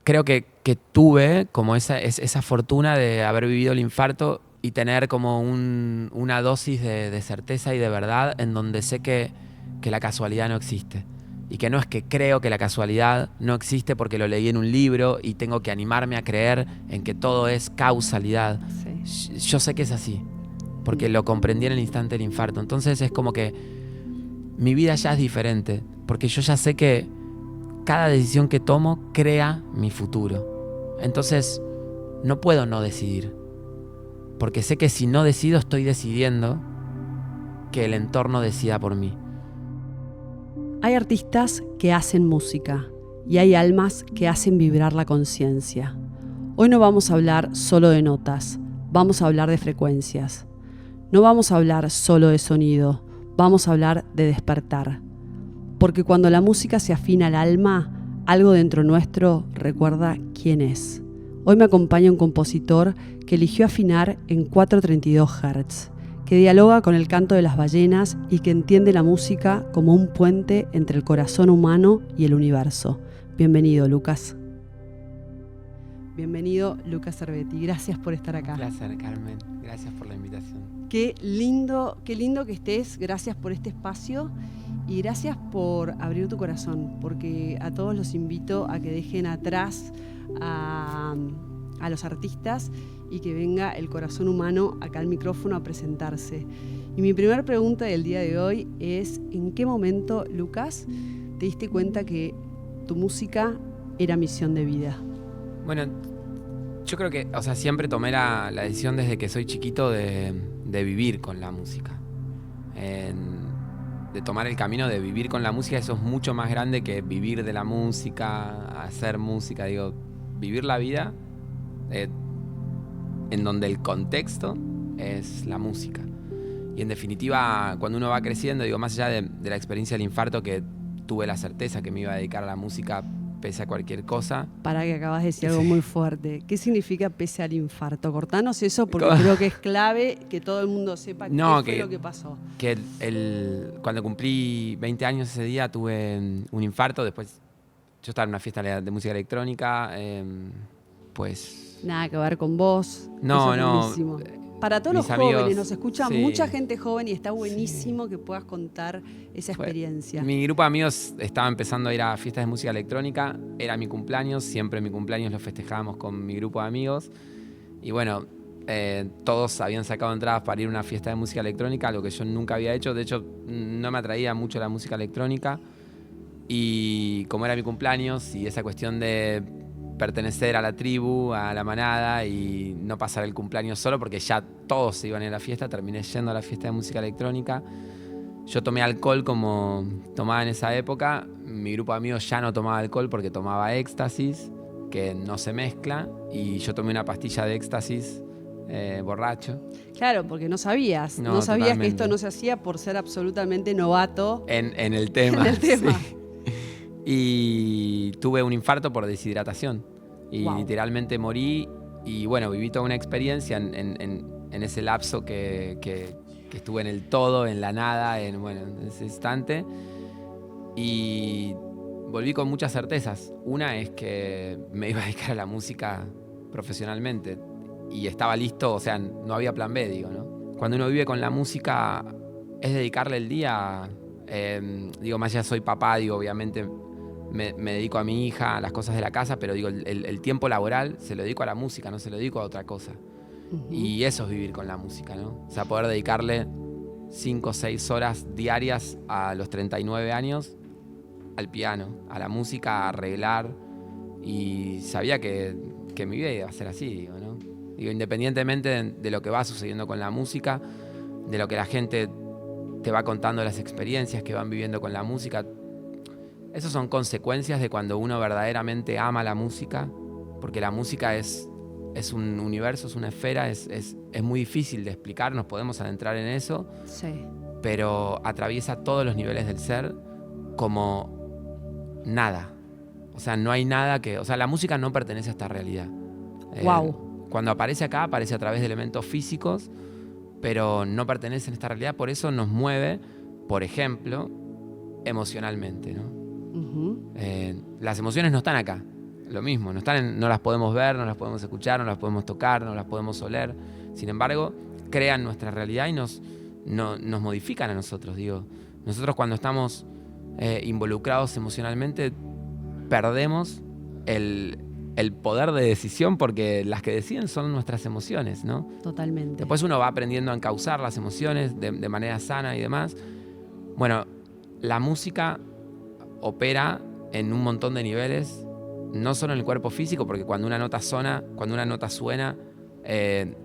creo que tuve como esa fortuna de haber vivido el infarto y tener como una dosis de certeza y de verdad en donde sé que la casualidad no existe. Y que no es que creo que la casualidad no existe porque lo leí en un libro y tengo que animarme a creer en que todo es causalidad. Sí. Yo sé que es así, porque lo comprendí en el instante del infarto. Entonces es como que mi vida ya es diferente, porque yo ya sé que cada decisión que tomo crea mi futuro. Entonces no puedo no decidir, porque sé que si no decido estoy decidiendo que el entorno decida por mí. Hay artistas que hacen música y hay almas que hacen vibrar la conciencia. Hoy no vamos a hablar solo de notas, vamos a hablar de frecuencias. No vamos a hablar solo de sonido, vamos a hablar de despertar. Porque cuando la música se afina al alma, algo dentro nuestro recuerda quién es. Hoy me acompaña un compositor que eligió afinar en 432 Hz, que dialoga con el canto de las ballenas y que entiende la música como un puente entre el corazón humano y el universo. Bienvenido, Lucas. Bienvenido, Lucas Cervetti. Gracias por estar acá. Un placer, Carmen. Gracias por la invitación. Qué lindo que estés. Gracias por este espacio y gracias por abrir tu corazón, porque a todos los invito a que dejen atrás a los artistas y que venga el corazón humano acá al micrófono a presentarse. Y mi primera pregunta del día de hoy es: ¿en qué momento, Lucas, te diste cuenta que tu música era misión de vida? Bueno, yo creo que, siempre tomé la decisión desde que soy chiquito de vivir con la música. De tomar el camino de vivir con la música. Eso es mucho más grande que vivir de la música, hacer música. Digo, vivir la vida en donde el contexto es la música. Y en definitiva, cuando uno va creciendo, digo, más allá de la experiencia del infarto, que tuve la certeza que me iba a dedicar a la música pese a cualquier cosa. Para que acabas de decir algo muy fuerte. ¿Qué significa pese al infarto? Cortanos eso porque creo que es clave que todo el mundo sepa qué fue lo que pasó. Que cuando cumplí 20 años ese día tuve un infarto. Después yo estaba en una fiesta de música electrónica, pues... Nada que ver con vos. No, eso es buenísimo. Para todos los jóvenes, amigos, nos escucha mucha gente joven y está buenísimo que puedas contar esa experiencia. Mi grupo de amigos estaba empezando a ir a fiestas de música electrónica, era mi cumpleaños, siempre mi cumpleaños lo festejábamos con mi grupo de amigos. Y bueno, todos habían sacado entradas para ir a una fiesta de música electrónica, algo que yo nunca había hecho. De hecho, no me atraía mucho la música electrónica. Y como era mi cumpleaños y esa cuestión de pertenecer a la tribu, a la manada y no pasar el cumpleaños solo porque ya todos se iban a ir a la fiesta, terminé yendo a la fiesta de música electrónica. Yo tomé alcohol como tomaba en esa época. Mi grupo de amigos ya no tomaba alcohol porque tomaba éxtasis, que no se mezcla, y yo tomé una pastilla de éxtasis borracho. Claro, porque no sabías que esto no se hacía por ser absolutamente novato en el tema. Sí. Y tuve un infarto por deshidratación. Y literalmente morí. Y bueno, viví toda una experiencia en ese lapso que estuve en el todo, en la nada, en ese instante. Y volví con muchas certezas. Una es que me iba a dedicar a la música profesionalmente. Y estaba listo, no había plan B, digo, ¿no? Cuando uno vive con la música, es dedicarle el día. Más allá soy papá, obviamente me dedico a mi hija, a las cosas de la casa, pero el tiempo laboral se lo dedico a la música, no se lo dedico a otra cosa. Uh-huh. Y eso es vivir con la música, ¿no? Poder dedicarle 5 o 6 horas diarias a los 39 años al piano, a la música, a arreglar. Y sabía que mi vida iba a ser así, ¿no? Independientemente de lo que va sucediendo con la música, de lo que la gente te va contando, las experiencias que van viviendo con la música. Esas son consecuencias de cuando uno verdaderamente ama la música, porque la música es un universo, es una esfera, es muy difícil de explicar, nos podemos adentrar en eso, sí, pero atraviesa todos los niveles del ser como nada. No hay nada que... la música no pertenece a esta realidad. Wow. Cuando aparece acá, aparece a través de elementos físicos, pero no pertenece a esta realidad, por eso nos mueve, por ejemplo, emocionalmente, ¿no? Uh-huh. Las emociones no están acá. lo mismo, no las podemos ver, no las podemos escuchar, no las podemos tocar, no las podemos oler. Sin embargo, crean nuestra realidad y nos modifican a nosotros. Digo, nosotros cuando estamos involucrados emocionalmente perdemos el poder de decisión, porque las que deciden son nuestras emociones, ¿no? Totalmente. Después uno va aprendiendo a encauzar las emociones de manera sana y demás. Bueno, la música opera en un montón de niveles, no solo en el cuerpo físico, porque cuando una nota suena,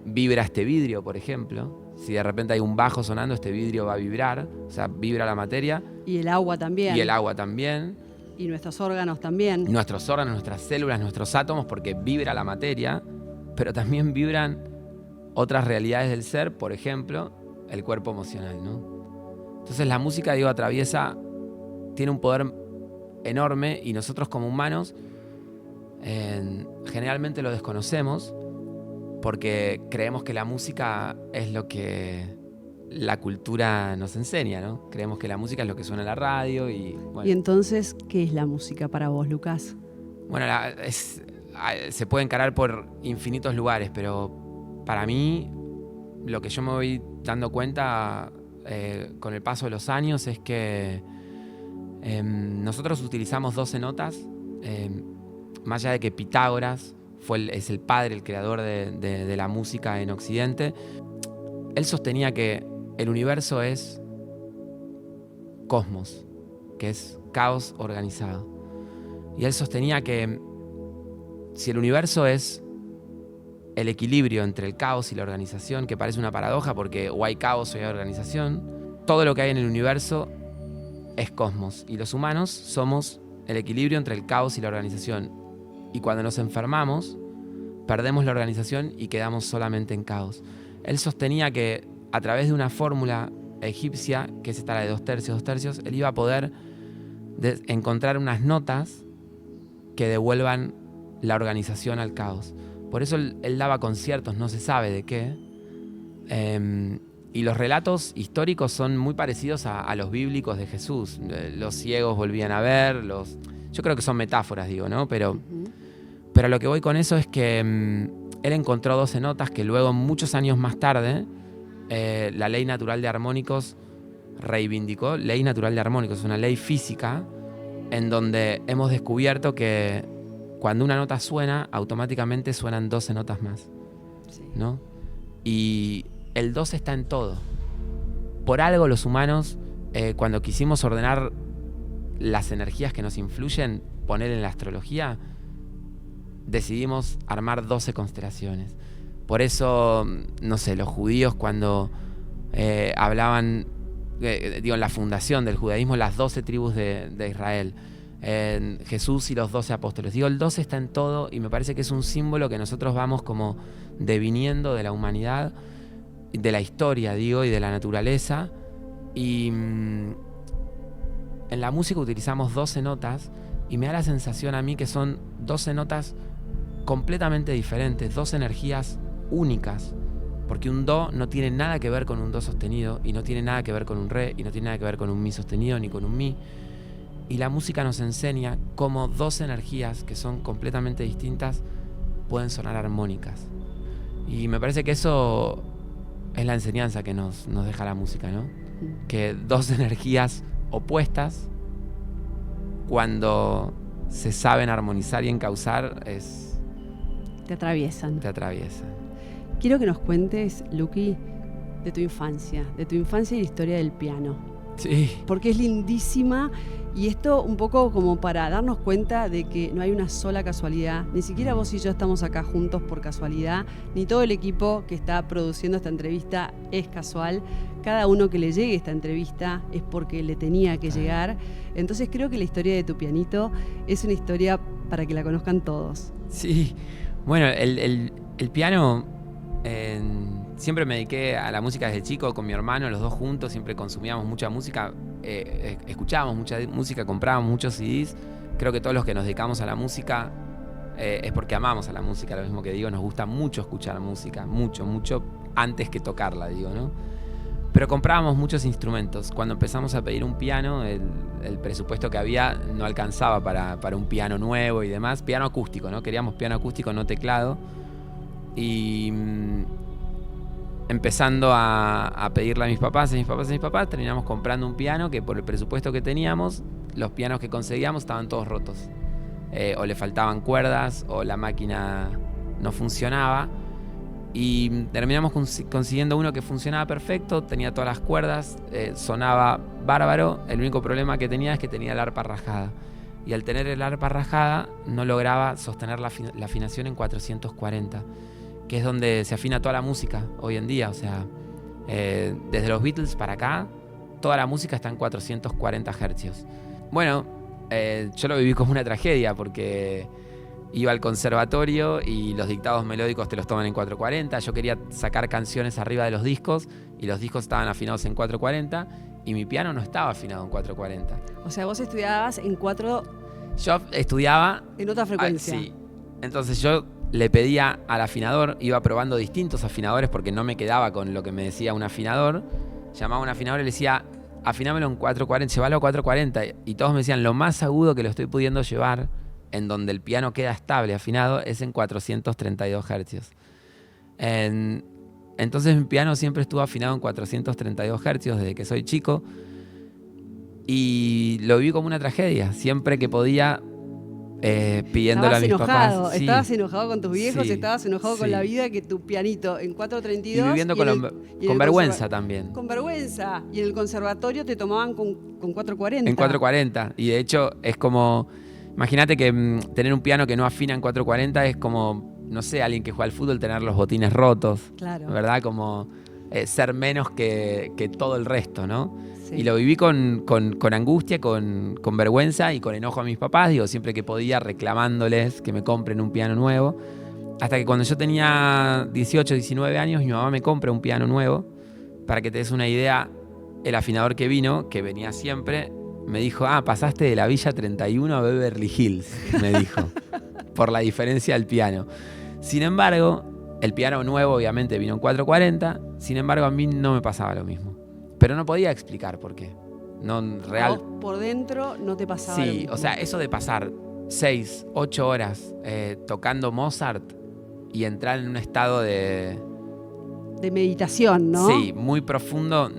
vibra este vidrio, por ejemplo. Si de repente hay un bajo sonando, este vidrio va a vibrar, o sea, vibra la materia. Y el agua también. Y nuestros órganos también. Nuestros órganos, nuestras células, nuestros átomos, porque vibra la materia, pero también vibran otras realidades del ser, por ejemplo, el cuerpo emocional, ¿no? Entonces la música, tiene un poder enorme y nosotros como humanos generalmente lo desconocemos porque creemos que la música es lo que la cultura nos enseña, ¿no? Creemos que la música es lo que suena en la radio y... Bueno. ¿Y entonces qué es la música para vos, Lucas? Bueno, se puede encarar por infinitos lugares, pero para mí lo que yo me voy dando cuenta con el paso de los años es que nosotros utilizamos 12 notas, más allá de que Pitágoras es el padre, el creador de la música en Occidente. Él sostenía que el universo es cosmos, que es caos organizado. Y él sostenía que si el universo es el equilibrio entre el caos y la organización, que parece una paradoja porque o hay caos o hay organización, todo lo que hay en el universo es cosmos. Y los humanos somos el equilibrio entre el caos y la organización. Y cuando nos enfermamos, perdemos la organización y quedamos solamente en caos. Él sostenía que a través de una fórmula egipcia, que es esta la de 2 tercios, él iba a poder encontrar unas notas que devuelvan la organización al caos. Por eso él daba conciertos, no se sabe de qué. Y los relatos históricos son muy parecidos a los bíblicos de Jesús. Los ciegos volvían a ver, yo creo que son metáforas, digo, ¿no? Pero lo que voy con eso es que él encontró 12 notas que luego, muchos años más tarde, la ley natural de armónicos reivindicó. Ley natural de armónicos es una ley física en donde hemos descubierto que cuando una nota suena, automáticamente suenan 12 notas más, ¿no? Y el 12 está en todo. Por algo los humanos, cuando quisimos ordenar las energías que nos influyen, poner en la astrología, decidimos armar 12 constelaciones. Por eso, no sé, los judíos cuando hablaban, en la fundación del judaísmo, las 12 tribus de Israel, Jesús y los 12 apóstoles. El 12 está en todo y me parece que es un símbolo que nosotros vamos como deviniendo de la humanidad, de la historia, y de la naturaleza. Y en la música utilizamos 12 notas y me da la sensación a mí que son 12 notas completamente diferentes, 12 energías únicas, porque un do no tiene nada que ver con un do sostenido y no tiene nada que ver con un re y no tiene nada que ver con un mi sostenido ni con un mi. Y la música nos enseña cómo 12 energías que son completamente distintas pueden sonar armónicas. Y me parece que eso es la enseñanza que nos deja la música, ¿no? Que 12 energías opuestas, cuando se saben armonizar y encauzar, te atraviesan. Quiero que nos cuentes, Luqui, de tu infancia y la historia del piano. Sí. Porque es lindísima y esto un poco como para darnos cuenta de que no hay una sola casualidad. Ni siquiera vos y yo estamos acá juntos por casualidad, ni todo el equipo que está produciendo esta entrevista es casual. Cada uno que le llegue esta entrevista es porque le tenía que llegar. Entonces creo que la historia de tu pianito es una historia para que la conozcan todos. Sí. Bueno, el piano, siempre me dediqué a la música desde chico con mi hermano, los dos juntos, siempre consumíamos mucha música, escuchábamos mucha música, comprábamos muchos CDs. Creo que todos los que nos dedicamos a la música es porque amamos a la música, lo mismo que nos gusta mucho escuchar música, mucho, antes que tocarla, ¿no? Pero comprábamos muchos instrumentos. Cuando empezamos a pedir un piano, el presupuesto que había no alcanzaba para un piano nuevo y demás. Piano acústico, ¿no? Queríamos piano acústico, no teclado. Y empezando a pedirle a mis papás, terminamos comprando un piano que por el presupuesto que teníamos, los pianos que conseguíamos estaban todos rotos. O le faltaban cuerdas, o la máquina no funcionaba. Y terminamos consiguiendo uno que funcionaba perfecto, tenía todas las cuerdas, sonaba bárbaro. El único problema que tenía es que tenía el arpa rajada. Y al tener el arpa rajada no lograba sostener la afinación en 440, que es donde se afina toda la música hoy en día. O sea, desde los Beatles para acá, toda la música está en 440 hercios. Bueno, yo lo viví como una tragedia porque iba al conservatorio y los dictados melódicos te los toman en 440. Yo quería sacar canciones arriba de los discos y los discos estaban afinados en 440 y mi piano no estaba afinado en 440. O sea, vos estudiabas en 4... Yo estudiaba... En otra frecuencia. Sí. Entonces yo le pedía al afinador, iba probando distintos afinadores porque no me quedaba con lo que me decía un afinador. Llamaba a un afinador y le decía, afinámelo en 440, llévalo a 440. Y todos me decían, lo más agudo que lo estoy pudiendo llevar, en donde el piano queda estable, afinado, es en 432 hercios. Entonces mi piano siempre estuvo afinado en 432 hercios desde que soy chico. Y lo vi como una tragedia. Siempre que podía, pidiéndole a mis papás. Sí. Estabas enojado con tus viejos, sí, estabas enojado con la vida, que tu pianito en 432... Y viviendo con vergüenza también. Con vergüenza. Y en el conservatorio te tomaban con 440. En 440. Y de hecho es como... Imagínate que tener un piano que no afina en 440 es como, no sé, alguien que juega al fútbol tener los botines rotos. Claro. ¿Verdad? Como ser menos que todo el resto, ¿no? Sí. Y lo viví con angustia, con vergüenza y con enojo a mis papás. Digo, siempre que podía, reclamándoles que me compren un piano nuevo. Hasta que cuando yo tenía 18, 19 años, mi mamá me compra un piano nuevo. Para que te des una idea, el afinador que vino, que venía siempre... Me dijo, pasaste de la Villa 31 a Beverly Hills, me dijo, por la diferencia del piano. Sin embargo, el piano nuevo obviamente vino en 440, sin embargo a mí no me pasaba lo mismo. Pero no podía explicar por qué. No, real. A vos por dentro no te pasaba lo Sí, mismo. o sea, eso de pasar 6, 8 horas tocando Mozart y entrar en un estado de meditación, ¿no? Sí, muy profundo.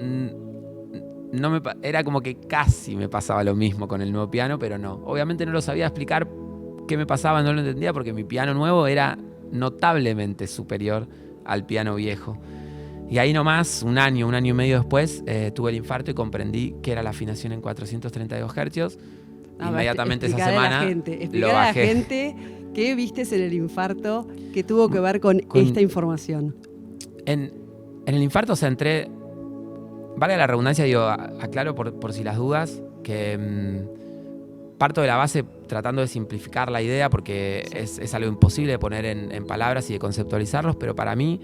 Era como que casi me pasaba lo mismo con el nuevo piano, pero no. Obviamente no lo sabía explicar qué me pasaba, no lo entendía porque mi piano nuevo era notablemente superior al piano viejo. Y ahí nomás, un año y medio después, tuve el infarto y comprendí que era la afinación en 432 hercios. Inmediatamente esa semana Explicar lo bajé. A la gente qué vistes en el infarto que tuvo que ver con esta información. En el infarto, o sea, entré... Vale la redundancia, digo, aclaro por si las dudas, que parto de la base tratando de simplificar la idea porque es algo imposible de poner en palabras y de conceptualizarlos, pero para mí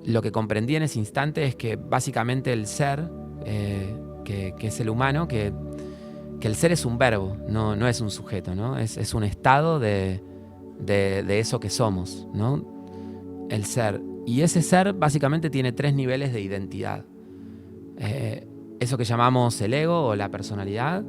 lo que comprendí en ese instante es que básicamente el ser, que es el humano, que el ser es un verbo, no es un sujeto, ¿no? Es un estado de eso que somos, ¿no? El ser. Y ese ser básicamente tiene 3 niveles de identidad. Eso que llamamos el ego o la personalidad,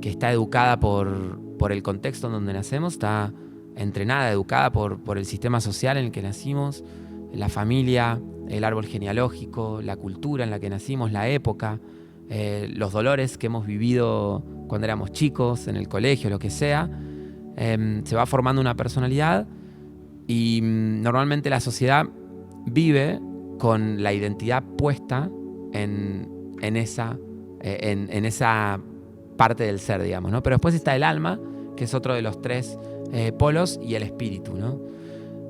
que está educada por el contexto en donde nacemos, está entrenada, educada por el sistema social en el que nacimos, la familia, el árbol genealógico, la cultura en la que nacimos, la época, los dolores que hemos vivido cuando éramos chicos, en el colegio, lo que sea. Se va formando una personalidad y normalmente la sociedad vive con la identidad puesta en esa parte del ser, digamos, ¿no? Pero después está el alma, que es otro de los 3 polos, y el espíritu, ¿no?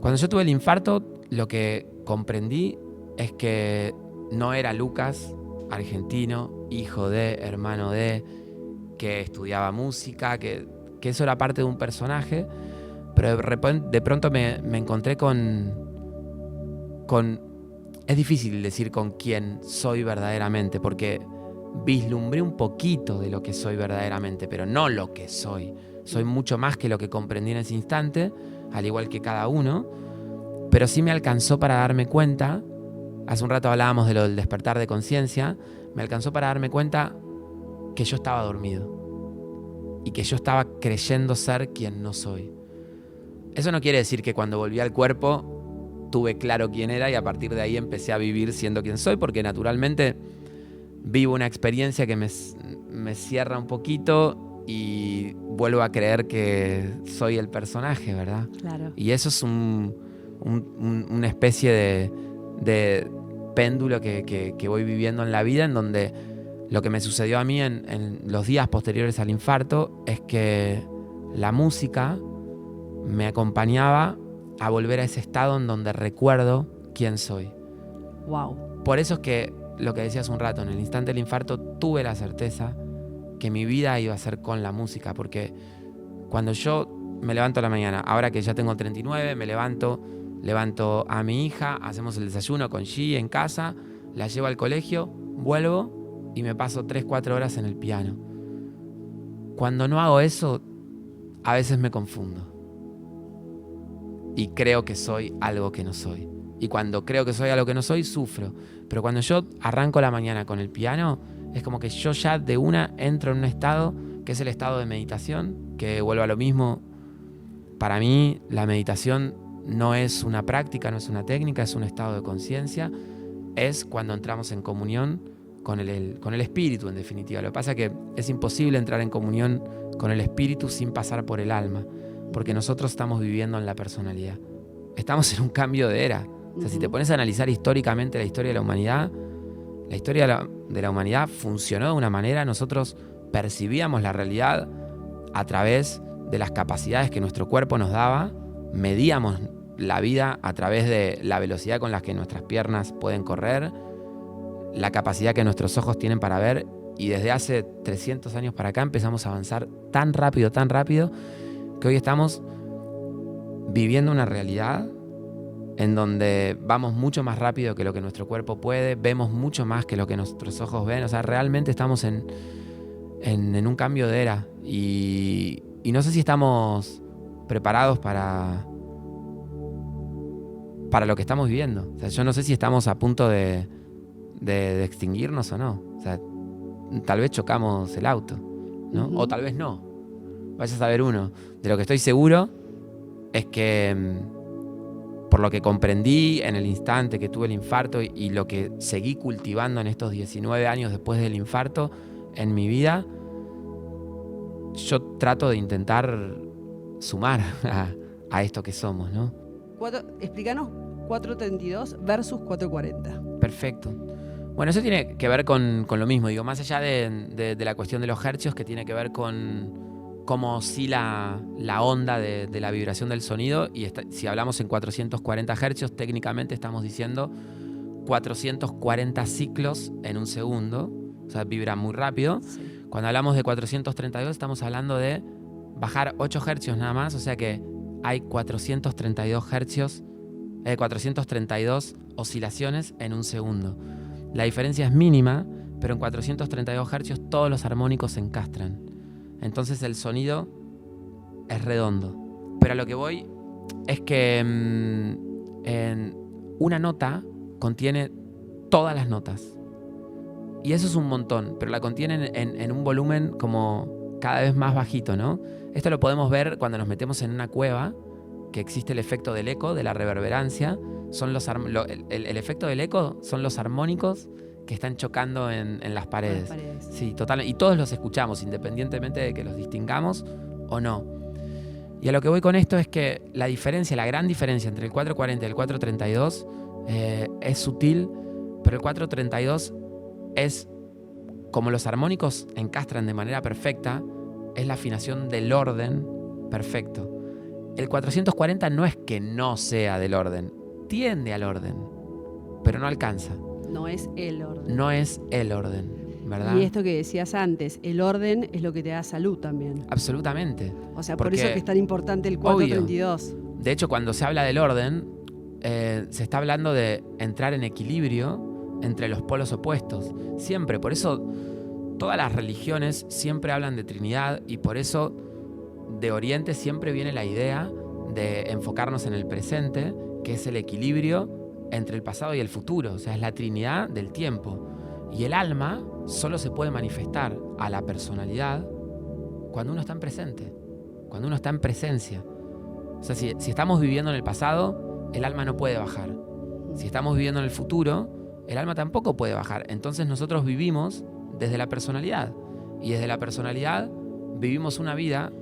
Cuando yo tuve el infarto, lo que comprendí es que no era Lucas, argentino, hijo de, hermano de, que estudiaba música, que eso era parte de un personaje, pero de pronto me encontré con... Es difícil decir con quién soy verdaderamente, porque vislumbré un poquito de lo que soy verdaderamente, pero no lo que soy. Soy mucho más que lo que comprendí en ese instante, al igual que cada uno, pero sí me alcanzó para darme cuenta hace un rato hablábamos de lo del despertar de conciencia, me alcanzó para darme cuenta que yo estaba dormido y que yo estaba creyendo ser quien no soy. Eso no quiere decir que cuando volví al cuerpo tuve claro quién era y a partir de ahí empecé a vivir siendo quien soy, porque naturalmente vivo una experiencia que me cierra un poquito y vuelvo a creer que soy el personaje, ¿verdad? Claro. Y eso es una especie de péndulo que voy viviendo en la vida, en donde lo que me sucedió a mí en los días posteriores al infarto es que la música me acompañaba a volver a ese estado en donde recuerdo quién soy. Wow. Por eso es que, lo que decías un rato, en el instante del infarto tuve la certeza que mi vida iba a ser con la música, porque cuando yo me levanto a la mañana, ahora que ya tengo 39, me levanto a mi hija, hacemos el desayuno con G en casa, la llevo al colegio, vuelvo y me paso 3-4 horas en el piano. Cuando no hago eso, a veces me confundo y creo que soy algo que no soy. Y cuando creo que soy algo que no soy, sufro. Pero cuando yo arranco la mañana con el piano, es como que yo ya de una entro en un estado que es el estado de meditación, que vuelvo a lo mismo. Para mí, la meditación no es una práctica, no es una técnica, es un estado de conciencia. Es cuando entramos en comunión con el espíritu, en definitiva. Lo que pasa es que es imposible entrar en comunión con el espíritu sin pasar por el alma, porque nosotros estamos viviendo en la personalidad. Estamos en un cambio de era. O sea, si te pones a analizar históricamente la historia de la humanidad, la historia de la humanidad funcionó de una manera. Nosotros percibíamos la realidad a través de las capacidades que nuestro cuerpo nos daba, medíamos la vida a través de la velocidad con la que nuestras piernas pueden correr, la capacidad que nuestros ojos tienen para ver, y desde hace 300 años para acá empezamos a avanzar tan rápido, que hoy estamos viviendo una realidad en donde vamos mucho más rápido que lo que nuestro cuerpo puede, vemos mucho más que lo que nuestros ojos ven. O sea, realmente estamos en un cambio de era. Y no sé si estamos preparados para lo que estamos viviendo. O sea, yo no sé si estamos a punto de extinguirnos o no. O sea, tal vez chocamos el auto, ¿no? Uh-huh. O tal vez no. Vaya a saber uno. De lo que estoy seguro es que, por lo que comprendí en el instante que tuve el infarto y lo que seguí cultivando en estos 19 años después del infarto en mi vida, yo trato de intentar sumar a esto que somos, ¿no? Explícanos 432 versus 440. Perfecto. Bueno, eso tiene que ver con lo mismo, digo, más allá de la cuestión de los hercios, que tiene que ver con cómo oscila la onda de la vibración del sonido. Y si hablamos en 440 hercios, técnicamente estamos diciendo 440 ciclos en un segundo. O sea, vibra muy rápido. Sí. Cuando hablamos de 432, estamos hablando de bajar 8 hercios nada más. O sea que hay 432 hercios, 432 oscilaciones en un segundo. La diferencia es mínima, pero en 432 hercios todos los armónicos se encastran. Entonces el sonido es redondo. Pero a lo que voy es que en una nota contiene todas las notas. Y eso es un montón, pero la contienen en un volumen como cada vez más bajito, ¿no? Esto lo podemos ver cuando nos metemos en una cueva, que existe el efecto del eco, de la reverberancia. El efecto del eco son los armónicos que están chocando en las paredes. Sí, totalmente. Y todos los escuchamos, independientemente de que los distingamos o no. Y a lo que voy con esto es que la gran diferencia entre el 440 y el 432 es sutil, pero el 432 es, como los armónicos encastran de manera perfecta, es la afinación del orden perfecto. El 440 no es que no sea del orden, tiende al orden, pero no alcanza. No es el orden. No es el orden, ¿verdad? Y esto que decías antes, el orden es lo que te da salud también. Absolutamente. O sea, por eso es que es tan importante el 432. Obvio. De hecho, cuando se habla del orden, se está hablando de entrar en equilibrio entre los polos opuestos. Siempre. Por eso todas las religiones siempre hablan de Trinidad, y por eso de Oriente siempre viene la idea de enfocarnos en el presente, que es el equilibrio entre el pasado y el futuro. O sea, es la trinidad del tiempo. Y el alma solo se puede manifestar a la personalidad cuando uno está en presente, cuando uno está en presencia. O sea, si estamos viviendo en el pasado, el alma no puede bajar. Si estamos viviendo en el futuro, el alma tampoco puede bajar. Entonces nosotros vivimos desde la personalidad. Y desde la personalidad vivimos una vida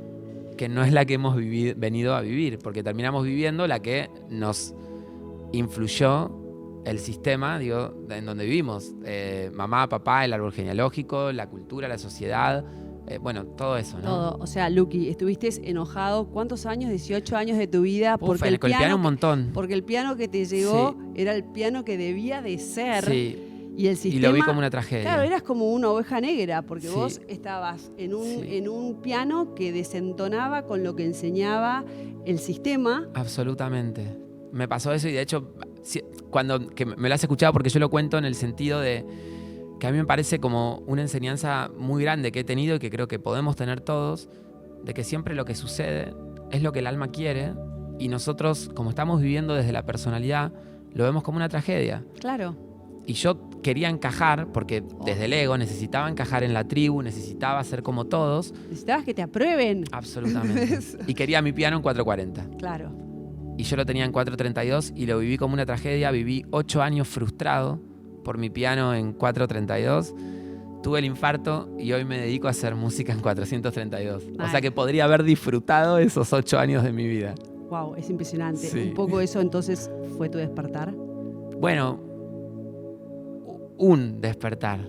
que no es la que hemos venido a vivir, porque terminamos viviendo la que nos influyó el sistema, en donde vivimos. Mamá, papá, el árbol genealógico, la cultura, la sociedad, todo eso, ¿no? Todo. O sea, Luqui, estuviste enojado, ¿cuántos años? 18 años de tu vida. Porque con el piano un montón. Porque el piano que te llegó era el piano que debía de ser. Sí. Y el sistema, y lo vi como una tragedia. Claro, eras como una oveja negra, porque vos estabas en un piano que desentonaba con lo que enseñaba el sistema. Absolutamente. Me pasó eso y de hecho, que me lo has escuchado, porque yo lo cuento en el sentido de que a mí me parece como una enseñanza muy grande que he tenido y que creo que podemos tener todos, de que siempre lo que sucede es lo que el alma quiere y nosotros, como estamos viviendo desde la personalidad, lo vemos como una tragedia. Claro. Y yo quería encajar, porque desde el ego necesitaba encajar en la tribu, necesitaba ser como todos. Necesitabas que te aprueben. Absolutamente. Y quería mi piano en 440. Claro. Y yo lo tenía en 432 y lo viví como una tragedia. Viví 8 años frustrado por mi piano en 432. Tuve el infarto y hoy me dedico a hacer música en 432. Ay. O sea que podría haber disfrutado esos 8 años de mi vida. Wow, es impresionante. Sí. Un poco eso entonces fue tu despertar. Bueno, un despertar.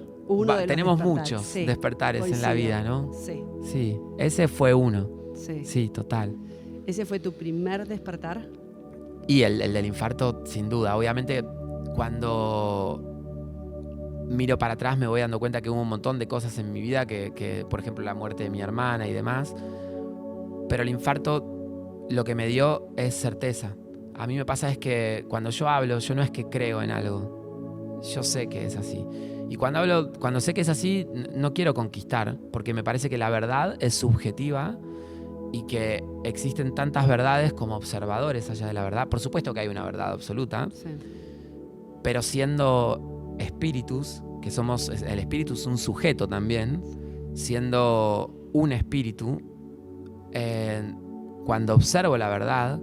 Tenemos muchos despertares en la vida, ¿no? Sí. Sí, ese fue uno. Sí. Sí, total. ¿Ese fue tu primer despertar? Y el del infarto, sin duda. Obviamente, cuando miro para atrás me voy dando cuenta que hubo un montón de cosas en mi vida, que por ejemplo, la muerte de mi hermana y demás. Pero el infarto lo que me dio es certeza. A mí me pasa es que cuando yo hablo, yo no es que creo en algo. Yo sé que es así. Y cuando sé que es así, no quiero conquistar, porque me parece que la verdad es subjetiva y que existen tantas verdades como observadores allá de la verdad. Por supuesto que hay una verdad absoluta, sí. Pero siendo espíritus, que somos, el espíritu es un sujeto también, siendo un espíritu, cuando observo la verdad,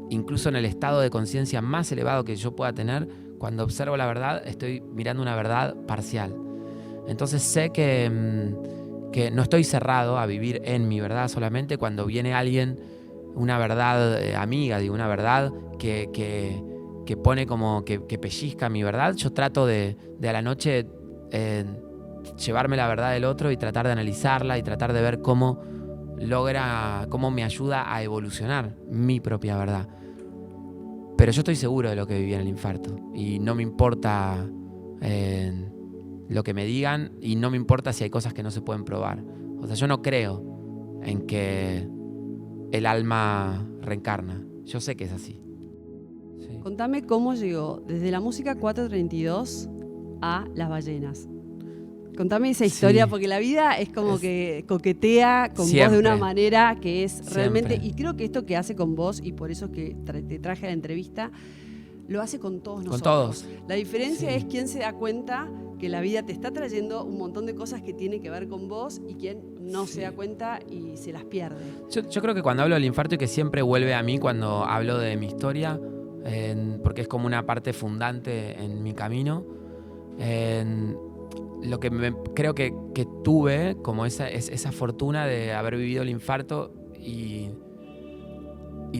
incluso en el estado de conciencia más elevado que yo pueda tener, cuando observo la verdad, estoy mirando una verdad parcial. Entonces sé que no estoy cerrado a vivir en mi verdad solamente. Cuando viene alguien, una verdad amiga, una verdad que pone como que pellizca mi verdad, yo trato de a la noche llevarme la verdad del otro y tratar de analizarla y tratar de ver cómo me ayuda a evolucionar mi propia verdad. Pero yo estoy seguro de lo que viví en el infarto y no me importa lo que me digan y no me importa si hay cosas que no se pueden probar. O sea, yo no creo en que el alma reencarna. Yo sé que es así. Sí. Contame cómo llegó desde la música 432 a Las Ballenas. Contame esa historia, sí. Porque la vida es como que coquetea con siempre. Vos de una manera que es realmente... Siempre. Y creo que esto que hace con vos, y por eso es que te traje a la entrevista, lo hace con todos nosotros. Con todos. La diferencia sí. es quién se da cuenta que la vida te está trayendo un montón de cosas que tienen que ver con vos y quién no sí. se da cuenta y se las pierde. Yo creo que cuando hablo del infarto y que siempre vuelve a mí cuando hablo de mi historia, porque es como una parte fundante en mi camino, lo que creo que tuve como esa fortuna de haber vivido el infarto y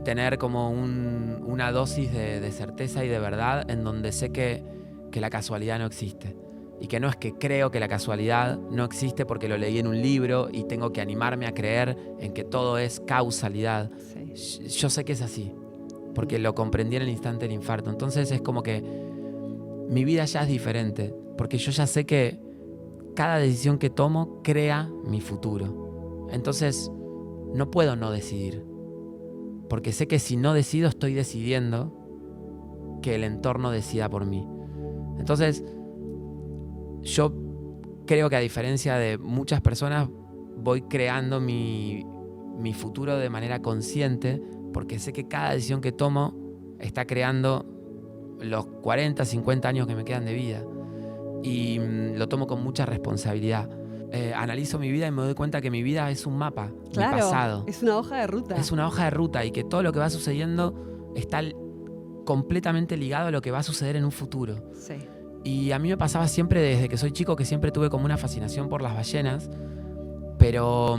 tener como una dosis de certeza y de verdad en donde sé que la casualidad no existe. Y que no es que creo que la casualidad no existe porque lo leí en un libro y tengo que animarme a creer en que todo es causalidad. Sí. Yo sé que es así, porque lo comprendí en el instante del infarto. Entonces es como que mi vida ya es diferente, porque yo ya sé que cada decisión que tomo crea mi futuro. Entonces no puedo no decidir, porque sé que si no decido estoy decidiendo que el entorno decida por mí. Entonces yo creo que a diferencia de muchas personas voy creando mi futuro de manera consciente, porque sé que cada decisión que tomo está creando los 40, 50 años que me quedan de vida. Y lo tomo con mucha responsabilidad. Analizo mi vida y me doy cuenta que mi vida es un mapa, claro, mi pasado. Es una hoja de ruta. Es una hoja de ruta y que todo lo que va sucediendo está completamente ligado a lo que va a suceder en un futuro. Sí. Y a mí me pasaba siempre desde que soy chico que siempre tuve como una fascinación por las ballenas, pero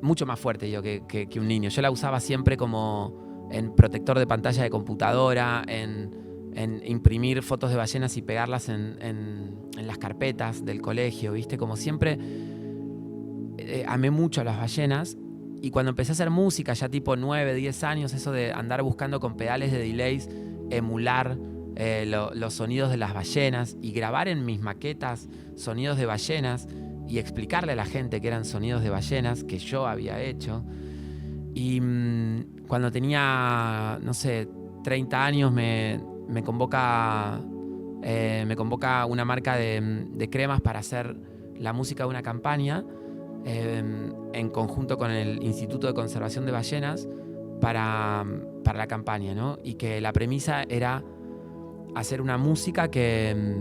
mucho más fuerte yo que un niño. Yo la usaba siempre como en protector de pantalla de computadora, en imprimir fotos de ballenas y pegarlas en las carpetas del colegio, ¿viste? Como siempre amé mucho a las ballenas. Y cuando empecé a hacer música, ya tipo 9, 10 años, eso de andar buscando con pedales de delays, emular los sonidos de las ballenas y grabar en mis maquetas sonidos de ballenas y explicarle a la gente que eran sonidos de ballenas que yo había hecho. Y cuando tenía, no sé, 30 años me convoca una marca de cremas para hacer la música de una campaña en conjunto con el Instituto de Conservación de Ballenas para la campaña, ¿no? Y que la premisa era hacer una música que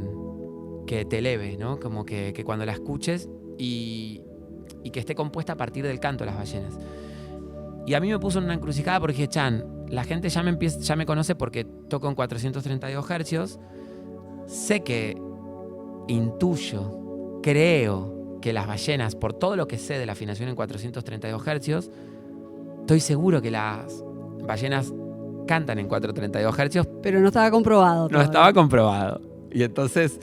te eleve, ¿no? Como que cuando la escuches y que esté compuesta a partir del canto de las ballenas. Y a mí me puso en una encrucijada porque dije, Chan, la gente ya me conoce porque toco en 432 Hz. Sé que intuyo, creo que las ballenas, por todo lo que sé de la afinación en 432 Hz, estoy seguro que las ballenas cantan en 432 Hz. Pero no estaba comprobado todavía. No estaba comprobado. Y entonces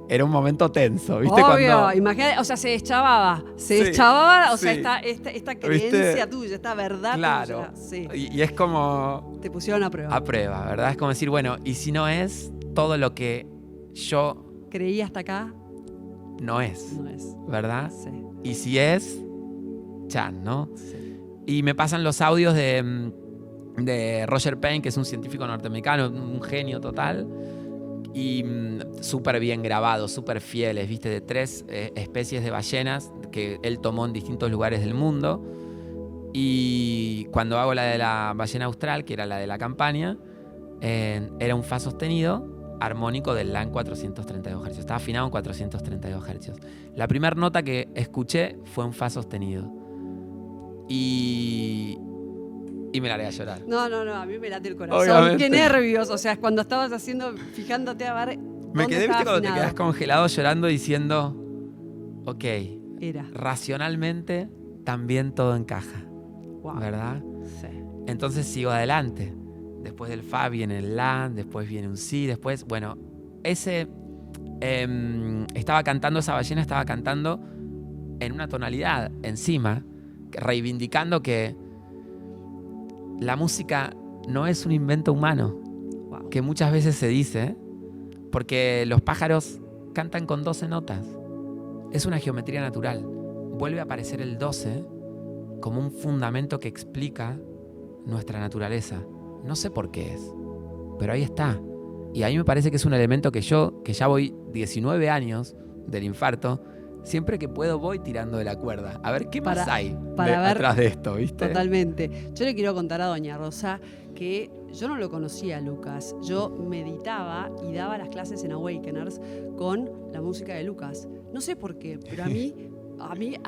era un momento tenso, ¿viste? Obvio, imagínate, o sea, se deschavaba, o sea, esta creencia, ¿viste? Tuya, esta verdad, claro, tuya. Sí. Y es como... Te pusieron a prueba. A prueba, ¿verdad? Es como decir, bueno, y si no es todo lo que yo... creí hasta acá. No es. No es. ¿Verdad? Sí. Y si es, Chan, ¿no? Sí. Y me pasan los audios de Roger Payne, que es un científico norteamericano, un genio total. Y súper bien grabados, súper fieles, ¿viste? De 3 especies de ballenas que él tomó en distintos lugares del mundo. Y cuando hago la de la ballena austral, que era la de la campaña, era un fa sostenido armónico del La en 432 Hz. Estaba afinado en 432 Hz. La primera nota que escuché fue un fa sostenido. Y me largué a llorar. No, a mí me late el corazón. Obviamente. Qué nervios, o sea, cuando estabas fijándote a ver me quedé, ¿viste? Cuando te quedas congelado llorando diciendo, ok, racionalmente también todo encaja, wow. ¿Verdad? Sí. Entonces sigo adelante. Después del fa viene el la, después viene un si, después, bueno, esa ballena estaba cantando en una tonalidad encima, reivindicando que la música no es un invento humano, wow. Que muchas veces se dice, porque los pájaros cantan con 12 notas. Es una geometría natural. Vuelve a aparecer el 12 como un fundamento que explica nuestra naturaleza. No sé por qué es, pero ahí está. Y a mí me parece que es un elemento que yo, que ya voy 19 años del infarto, siempre que puedo voy tirando de la cuerda. A ver, ¿qué más hay atrás de esto, viste? Totalmente. Yo le quiero contar a doña Rosa que yo no lo conocía a Lucas. Yo meditaba y daba las clases en Awakeners con la música de Lucas. No sé por qué, pero a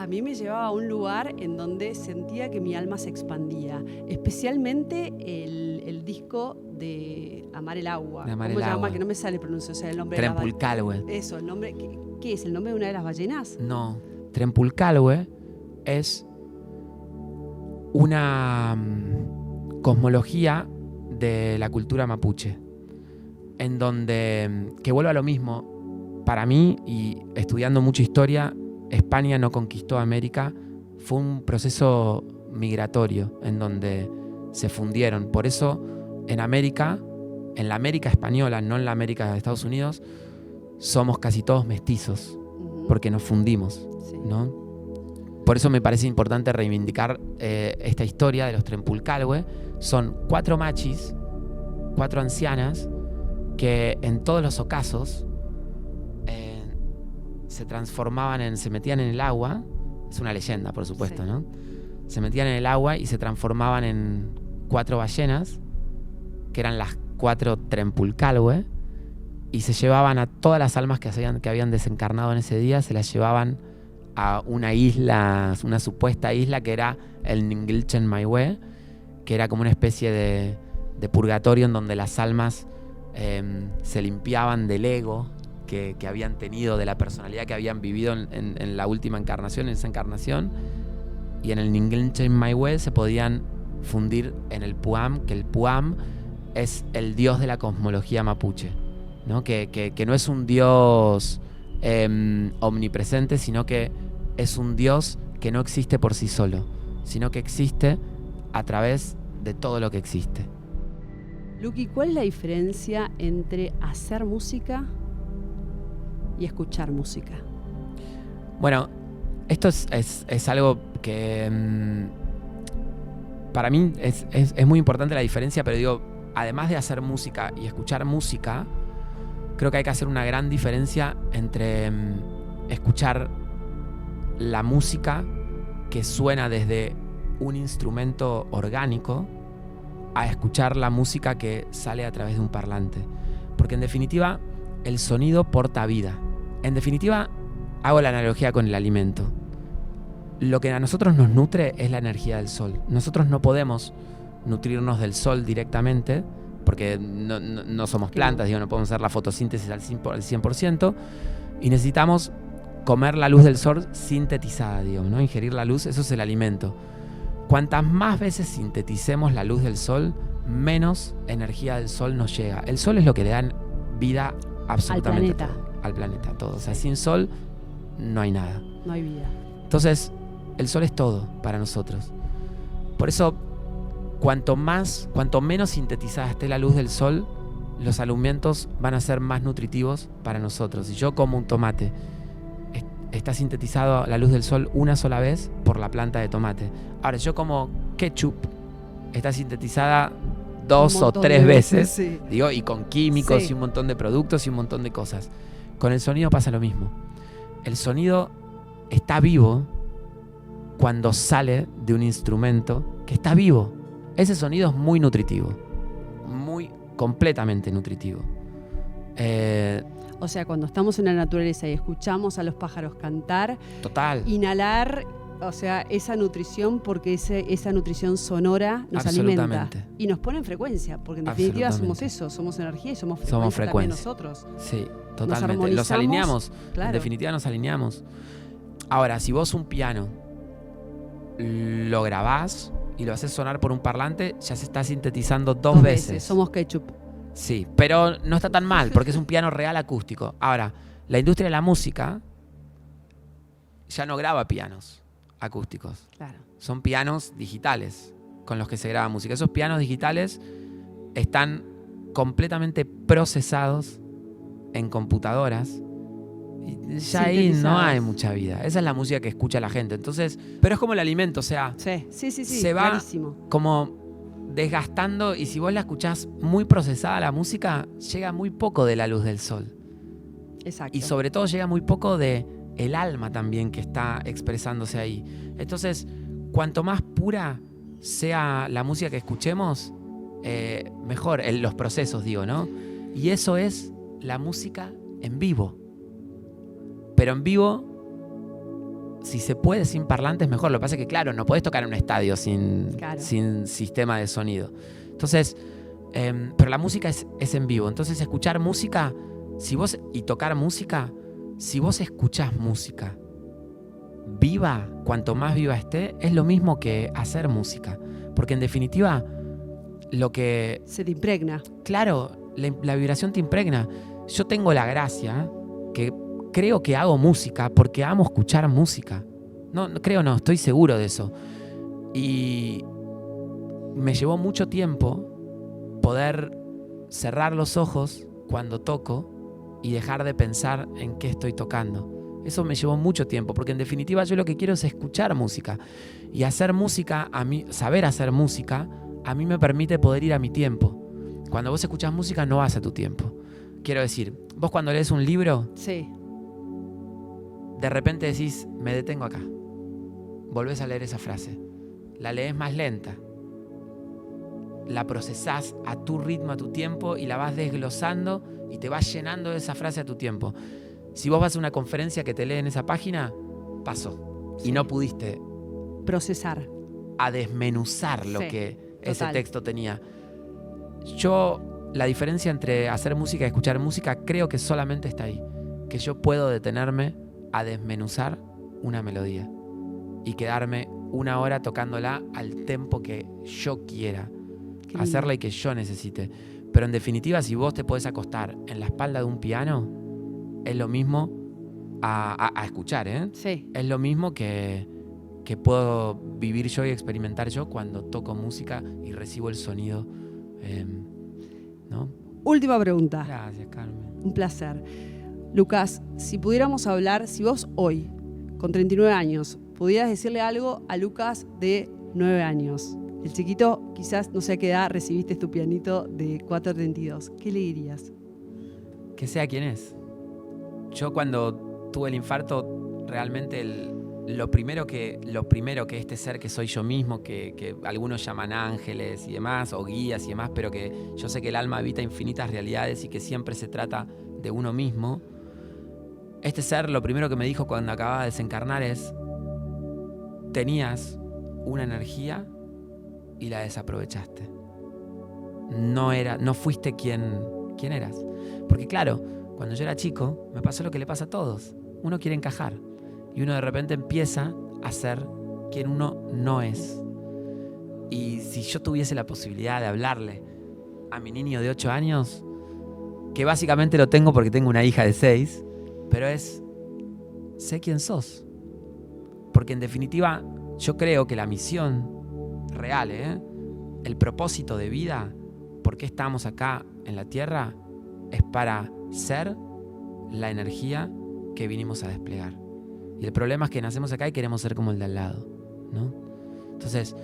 mí me llevaba a un lugar en donde sentía que mi alma se expandía. Especialmente el disco de Amar el Agua. ¿Cómo se llama? Que no me sale pronunciar, o sea, el nombre. Trempulcalwe. Eso, el nombre. ¿Qué es? ¿El nombre de una de las ballenas? No. Trempulcalwe es una cosmología de la cultura mapuche, en donde, que vuelvo a lo mismo, para mí, y estudiando mucha historia, España no conquistó América, fue un proceso migratorio en donde se fundieron. Por eso en América, en la América española, no en la América de Estados Unidos, somos casi todos mestizos, porque nos fundimos, sí. ¿No? Por eso me parece importante reivindicar esta historia de los Trempulcalwe. Son 4 machis, 4 ancianas, que en todos los ocasos se metían en el agua. Es una leyenda, por supuesto, sí. ¿No? Se metían en el agua y se transformaban en 4 ballenas, que eran las 4 Trempulcalhue y se llevaban a todas las almas que habían desencarnado en ese día, se las llevaban a una isla, una supuesta isla que era el Ningilchen Maihue, que era como una especie de purgatorio en donde las almas se limpiaban del ego que habían tenido, de la personalidad que habían vivido en la última encarnación, en esa encarnación, y en el Ningilchen Maihue se podían fundir en el Puam, que el Puam es el dios de la cosmología mapuche, ¿no? Que no es un dios omnipresente, sino que es un dios que no existe por sí solo, sino que existe a través de todo lo que existe. Luqui, ¿cuál es la diferencia entre hacer música y escuchar música? Bueno, esto es algo que para mí es muy importante la diferencia, pero digo, además de hacer música y escuchar música, creo que hay que hacer una gran diferencia entre escuchar la música que suena desde un instrumento orgánico a escuchar la música que sale a través de un parlante. Porque en definitiva, el sonido porta vida. En definitiva, hago la analogía con el alimento. Lo que a nosotros nos nutre es la energía del sol. Nosotros no podemos nutrirnos del sol directamente, porque no somos plantas, digo, no podemos hacer la fotosíntesis al 100%, y necesitamos comer la luz del sol sintetizada, digo, ¿no? Ingerir la luz, eso es el alimento. Cuantas más veces sinteticemos la luz del sol, menos energía del sol nos llega. El sol es lo que le da vida absolutamente al planeta, todo. O sea, sin sol no hay nada. No hay vida. Entonces, el sol es todo para nosotros. Por eso, cuanto menos sintetizada esté la luz del sol, los alimentos van a ser más nutritivos para nosotros. Si yo como un tomate, está sintetizado la luz del sol una sola vez por la planta de tomate. Ahora, yo como ketchup, está sintetizada 2 o 3 veces, sí. Digo, y con químicos, sí, y un montón de productos y un montón de cosas. Con el sonido pasa lo mismo. El sonido está vivo cuando sale de un instrumento que está vivo. Ese sonido es muy nutritivo, muy completamente nutritivo. O sea, cuando estamos en la naturaleza y escuchamos a los pájaros cantar, total, inhalar, o sea, esa nutrición, porque esa nutrición sonora nos alimenta y nos pone en frecuencia, porque en definitiva somos eso, somos energía y somos frecuencia también nosotros. Sí, totalmente. Los alineamos, claro. En definitiva nos alineamos. Ahora, si vos un piano lo grabás y lo haces sonar por un parlante, ya se está sintetizando dos veces. Somos ketchup. Sí, pero no está tan mal, porque es un piano real acústico. Ahora, la industria de la música ya no graba pianos acústicos. Claro. Son pianos digitales con los que se graba música. Esos pianos digitales están completamente procesados en computadoras. Y ya ahí no hay mucha vida. Esa es la música que escucha la gente. Entonces, pero es como el alimento, o sea, sí, se va clarísimo, como desgastando, y si vos la escuchás muy procesada la música, llega muy poco de la luz del sol. Exacto. Y sobre todo llega muy poco de el alma también que está expresándose ahí. Entonces, cuanto más pura sea la música que escuchemos, mejor, los procesos, digo, ¿no? Y eso es la música en vivo. Pero en vivo, si se puede sin parlantes, mejor. Lo que pasa es que, claro, no podés tocar en un estadio sin sistema de sonido. Entonces, pero la música es en vivo. Entonces, escuchar música, y tocar música, si vos escuchás música viva, cuanto más viva esté, es lo mismo que hacer música. Porque en definitiva, lo que... se te impregna. Claro, la vibración te impregna. Yo tengo la gracia que creo que hago música porque amo escuchar música. No, estoy seguro de eso. Y me llevó mucho tiempo poder cerrar los ojos cuando toco y dejar de pensar en qué estoy tocando. Eso me llevó mucho tiempo, porque en definitiva yo lo que quiero es escuchar música. Y hacer música, saber hacer música, a mí me permite poder ir a mi tiempo. Cuando vos escuchás música no vas a tu tiempo. Quiero decir, vos cuando lees un libro, sí, de repente decís, me detengo acá. Volvés a leer esa frase. La lees más lenta. la procesás a tu ritmo, a tu tiempo, y la vas desglosando y te vas llenando de esa frase a tu tiempo. Si vos vas a una conferencia que te leen esa página, pasó. Sí. Y no pudiste procesar, a desmenuzar lo que total. Ese texto tenía. La diferencia entre hacer música y escuchar música creo que solamente está ahí. Que yo puedo detenerme a desmenuzar una melodía y quedarme 1 hora tocándola al tempo que yo quiera, hacerla y que yo necesite. Pero en definitiva, si vos te podés acostar en la espalda de un piano, es lo mismo a escuchar, ¿eh? Sí. Es lo mismo que puedo vivir yo y experimentar yo cuando toco música y recibo el sonido, ¿no? Última pregunta. Gracias, Carmen. Un placer. Lucas, si pudiéramos hablar, si vos hoy, con 39 años, pudieras decirle algo a Lucas de 9 años, el chiquito, quizás no sé a qué edad recibiste tu pianito de 432, ¿qué le dirías? Que sea quien es. Yo cuando tuve el infarto, realmente lo primero que este ser que soy yo mismo, que algunos llaman ángeles y demás, o guías y demás, pero que yo sé que el alma habita infinitas realidades y que siempre se trata de uno mismo. Este ser, lo primero que me dijo cuando acababa de desencarnar es: tenías una energía y la desaprovechaste. No fuiste quien eras. Porque claro, cuando yo era chico, me pasó lo que le pasa a todos. Uno quiere encajar. Y uno de repente empieza a ser quien uno no es. Y si yo tuviese la posibilidad de hablarle a mi niño de 8 años, que básicamente lo tengo porque tengo una hija de 6, pero sé quién sos. Porque en definitiva, yo creo que la misión real, el propósito de vida, por qué estamos acá en la Tierra, es para ser la energía que vinimos a desplegar. Y el problema es que nacemos acá y queremos ser como el de al lado, ¿no? Entonces,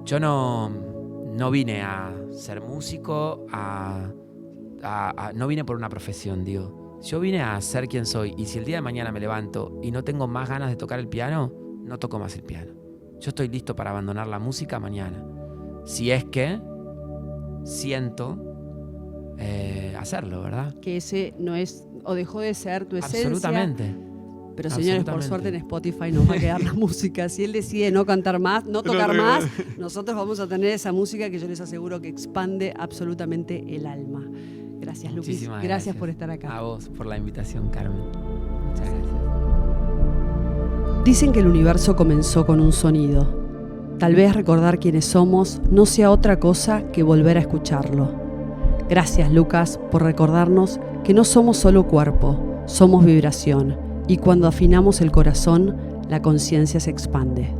yo no vine a ser músico, no vine por una profesión, digo. Yo vine a ser quien soy. Y si el día de mañana me levanto y no tengo más ganas de tocar el piano, no toco más el piano. Yo estoy listo para abandonar la música mañana. Si es que siento hacerlo, ¿verdad? Que ese no es, o dejó de ser tu esencia. Absolutamente. Pero señores, por suerte en Spotify nos va a quedar la música. Si él decide no cantar más, no tocar más, nosotros vamos a tener esa música que yo les aseguro que expande absolutamente el alma. Gracias, Luquis. Gracias por estar acá. A vos por la invitación, Carmen. Muchas gracias. Dicen que el universo comenzó con un sonido. Tal vez recordar quiénes somos no sea otra cosa que volver a escucharlo. Gracias, Lucas, por recordarnos que no somos solo cuerpo, somos vibración. Y cuando afinamos el corazón, la conciencia se expande.